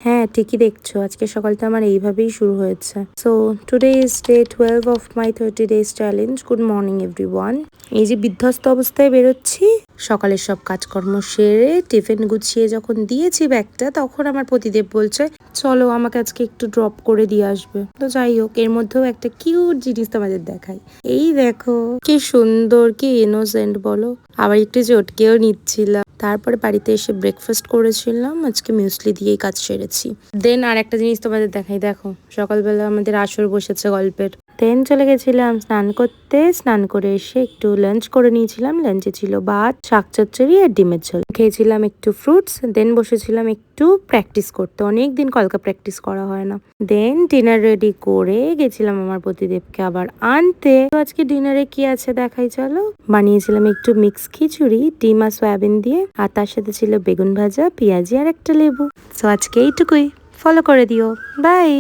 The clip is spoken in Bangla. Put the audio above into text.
হ্যাঁ, ঠিকই দেখছো। আজকে সকালটা আমার এইভাবেই শুরু হয়েছে। So today is day 12 of my 30 days challenge. Good morning everyone. এই যে বিধ্বস্ত অবস্থায় বেরোচ্ছি, সকালের সব কাজকর্ম সেরে টিফিন গুছিয়ে যখন দিয়েছি ব্যাগটা, তখন আমার পতিদেব বলছে চলো আমাকে আজকে একটু ড্রপ করে দিয়ে আসবে। তো যাই হোক, এর মধ্যেও একটা কিউট জিনিস তোমাদের দেখাই। এই দেখো কি সুন্দর, কি ইনোসেন্ট বলো। আবার একটু চটকেও নিচ্ছিলাম। তারপরে বাড়িতে এসে ব্রেকফাস্ট করেছিলাম, আজকে মিউসলি দিয়েই কাজ সেরেছি। দেন আর একটা জিনিস তোমাদের দেখাই, দেখো সকালবেলা আমাদের আসর বসেছে গল্পের। দেন চলে গেছিলাম স্নান করতে, স্নান করে এসে একটু লাঞ্চ করে নিয়েছিলাম। লাঞ্চে ছিল ভাত, শাক চচ্চড়ি আর ডিমের ঝোল। খেয়েছিলাম একটু ফ্রুটস, দেন বসেছিলাম একটু প্র্যাকটিস করতে। অনেকদিন কলকা প্র্যাকটিস করা হয় না। দেন ডিনার রেডি করে গেছিলাম আমার পতিদেবকে আবার আনতে। তো আজকে ডিনারে কি আছে দেখাই চলো। বানিয়েছিলাম একটু মিক্স খিচুড়ি, ডিম আর সয়াবিন দিয়ে, আর তার সাথে ছিল বেগুন ভাজা, পেঁয়াজি আর একটা লেবু। তো আজকে এইটুকুই। ফলো করে দিও। বাই।